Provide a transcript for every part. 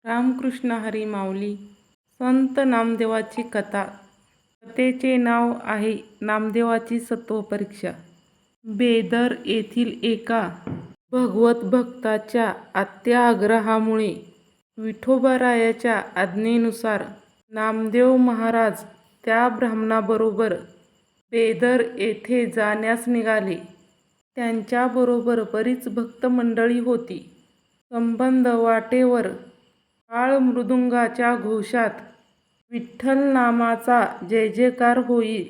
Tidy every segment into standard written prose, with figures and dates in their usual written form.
रामकृष्ण हरी माऊली. संत नामदेवाची कथा. कथेचे नाव आहे नामदेवाची सत्वपरीक्षा. बेदर येथील एका भगवत भक्ताच्या अत्याग्रहामुळे विठोबारायाच्या आज्ञेनुसार नामदेव महाराज त्या ब्राह्मणाबरोबर बेदर येथे जाण्यास निघाले. त्यांच्याबरोबर बरीच भक्त मंडळी होती. संबंध वाटेवर टाळ मृदुंगाच्या घोषात विठ्ठल नामाचा जय जयकार होई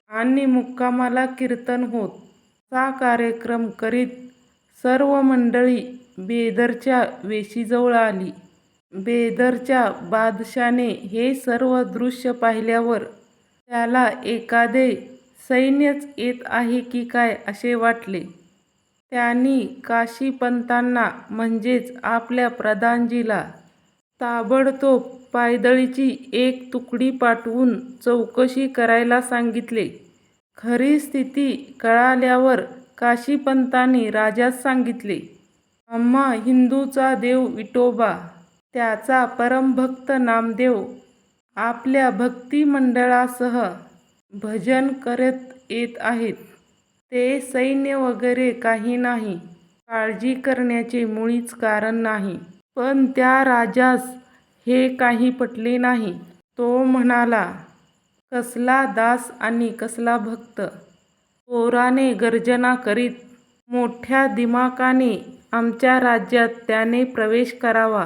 आणि मुक्कामाला कीर्तन होत असा कार्यक्रम करीत सर्व मंडळी बेदरच्या वेशीजवळ आली. बेदरच्या बादशाने हे सर्व दृश्य पाहिल्यावर त्याला एखादे सैन्यच येत आहे की काय असे वाटले. त्यांनी काशीपंतांना म्हणजेच आपल्या प्रधानजीला ताबडतोब पायदळीची एक तुकडी पाठवून चौकशी करायला सांगितले. खरी स्थिती कळाल्यावर काशीपंतांनी राजास सांगितले, आम्हा हिंदूचा देव विठोबा, त्याचा परमभक्त नामदेव आपल्या भक्ती मंडळासह भजन करत येत आहेत. ते सैन्य वगैरे काही नाही, काळजी करण्याचे मुळीच कारण नाही. पण त्या राजास हे काही पटले नाही. तो म्हणाला, कसला दास आणि कसला भक्त. जोराने गर्जना करीत मोठ्या दिमाकाने आमच्या राज्यात त्याने प्रवेश करावा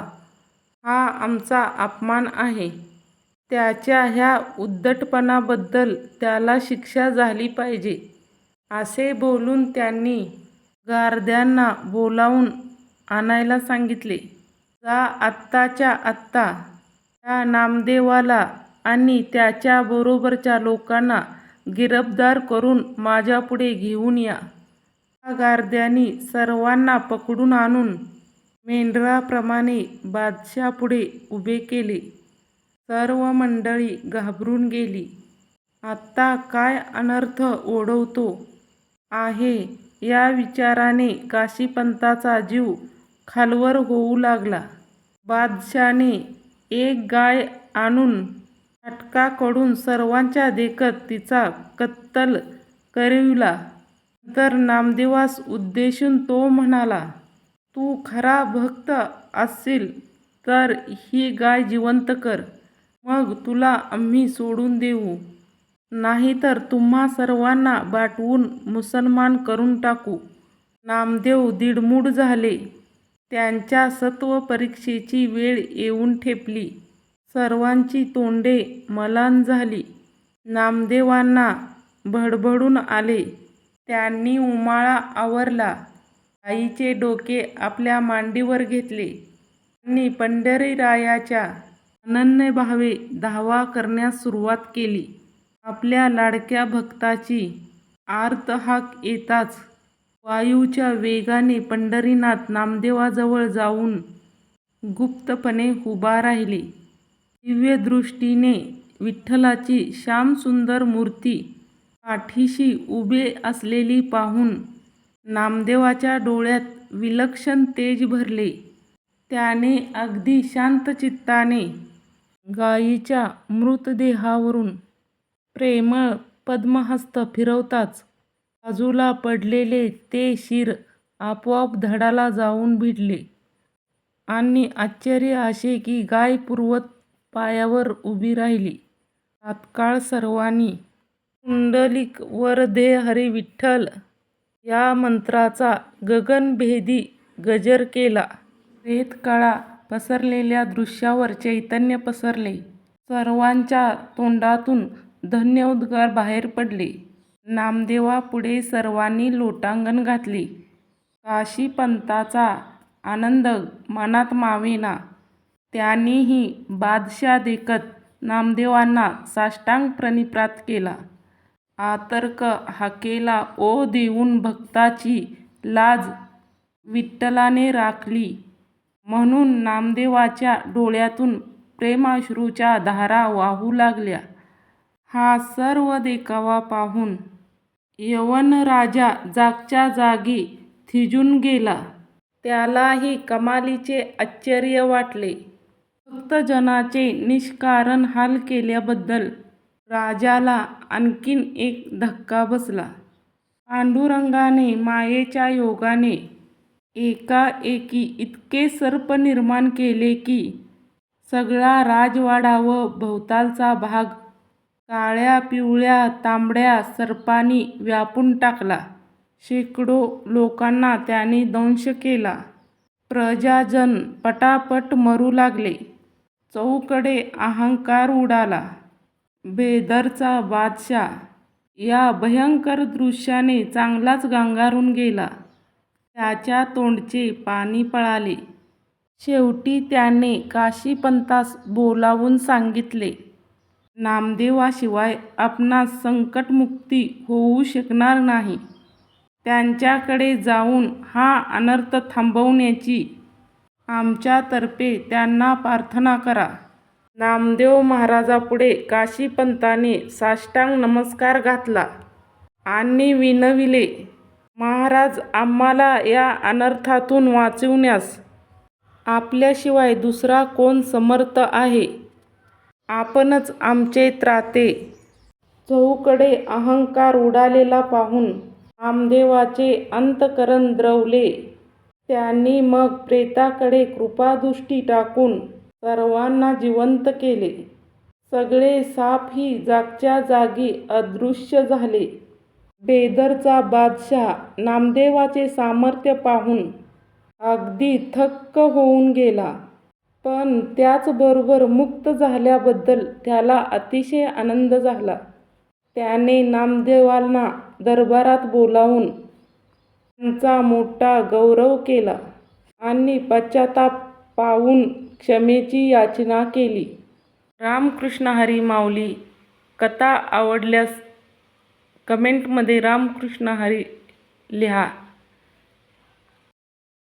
हा आमचा अपमान आहे. त्याच्या ह्या उद्धटपणाबद्दल त्याला शिक्षा झाली पाहिजे. असे बोलून त्यांनी गारद्यांना बोलावून आणायला सांगितले. जा आत्ताच्या आत्ता त्या नामदेवाला आणि त्याच्या बरोबरच्या लोकांना गिरफ्तार करून माझ्यापुढे घेऊन या. त्या गारद्यांनी सर्वांना पकडून आणून मेंढराप्रमाणे बादशापुढे उभे केले. सर्व मंडळी घाबरून गेली. आता काय अनर्थ ओढवतो आहे या विचाराने काशीपंताचा जीव खालवर होऊ लागला. बादशाने एक गाय आणून फाटकाकडून सर्वांच्या देखत तिचा कत्तल करविला. नंतर नामदेवास उद्देशून तो म्हणाला, तू खरा भक्त असशील तर ही गाय जिवंत कर, मग तुला आम्ही सोडून देऊ, नाहीतर तुम्हा सर्वांना बाटवून मुसलमान करून टाकू. नामदेव दिडमूड झाले. त्यांच्या सत्वपरीक्षेची वेळ येऊन ठेपली. सर्वांची तोंडे मलान झाली. नामदेवांना भडभडून आले. त्यांनी उमाळा आवरला. गायीचे डोके आपल्या मांडीवर घेतले आणि पंढरीरायाच्या अनन्यभावे धावा करण्यास सुरुवात केली. आपल्या लाडक्या भक्ताची आर्तहाक येताच वायूच्या वेगाने पंढरीनाथ नामदेवाजवळ जाऊन गुप्तपणे उभा राहिले. दिव्यदृष्टीने विठ्ठलाची श्यामसुंदर मूर्ती पाठीशी उभे असलेली पाहून नामदेवाच्या डोळ्यात विलक्षण तेज भरले. त्याने अगदी शांतचित्ताने गायीच्या मृतदेहावरून प्रेमळ पद्महस्त फिरवताच बाजूला पडलेले ते शिर आपोआप धडाला जाऊन भिडले. आणि आश्चर्य असे की गाय पूर्वत पायावर उभी राहिली. तात्काळ सर्वांनी पुंडलिक वरदे हरी विठ्ठल या मंत्राचा गगनभेदी गजर केला. रेतकाळा पसरलेल्या दृश्यावर चैतन्य पसरले. सर्वांच्या तोंडातून धन्योद्गार बाहेर पडले. नामदेवापुढे सर्वांनी लोटांगण घातले. काशीपंताचा आनंद मनात मावेना. त्यांनीही बादशादेखत नामदेवांना साष्टांग प्रणिपात केला. आर्तक हाकेला ओ देऊन भक्ताची लाज विठ्ठलाने राखली म्हणून नामदेवाच्या डोळ्यातून प्रेमाश्रूच्या धारा वाहू लागल्या. हा सर्व देखावा पाहून यवनराजा जागच्या जागी थिजून गेला. त्यालाही कमालीचे आश्चर्य वाटले. भक्तजनाचे निष्कारण हाल केल्याबद्दल राजाला आणखीन एक धक्का बसला. पांडुरंगाने मायेच्या योगाने एकाएकी इतके सर्प निर्माण केले की सगळा राजवाडा व भोवतालचा भाग काळ्या, पिवळ्या, तांबड्या सर्पांनी व्यापून टाकला. शेकडो लोकांना त्याने दंश केला. प्रजाजन पटापट मरू लागले. चहूकडे अहंकार उडाला. बेदरचा बादशाह या भयंकर दृश्याने चांगलाच गांगारून गेला. त्याच्या तोंडचे पाणी पळाले. शेवटी त्याने काशीपंतास बोलावून सांगितले, नामदेवाशिवाय आपणास संकटमुक्ती होऊ शकणार नाही. त्यांच्याकडे जाऊन हा अनर्थ थांबवण्याची आमच्यातर्फे त्यांना प्रार्थना करा. नामदेव महाराजापुढे काशीपंताने साष्टांग नमस्कार घातला आणि विनविले, महाराज, आम्हाला या अनर्थातून वाचविण्यास आपल्याशिवाय दुसरा कोण समर्थ आहे? आपणच आमचे त्राते. चहूकडे अहंकार उडालेला पाहून नामदेवाचे अंतःकरण द्रवले. त्यांनी मग प्रेताकडे कृपादृष्टी टाकून सर्वांना जिवंत केले. सगळे सापही जागच्या जागी अदृश्य झाले. बेदरचा बादशाह नामदेवाचे सामर्थ्य पाहून अगदी थक्क होऊन गेला. पण त्याचबरोबर मुक्त झाल्याबद्दल त्याला अतिशय आनंद झाला. त्याने नामदेवांना दरबारात बोलावून त्यांचा मोठा गौरव केला आणि पश्चाताप पावून क्षमेची याचना केली. रामकृष्ण हरी माऊली. कथा आवडल्यास कमेंटमध्ये रामकृष्ण हरी लिहा.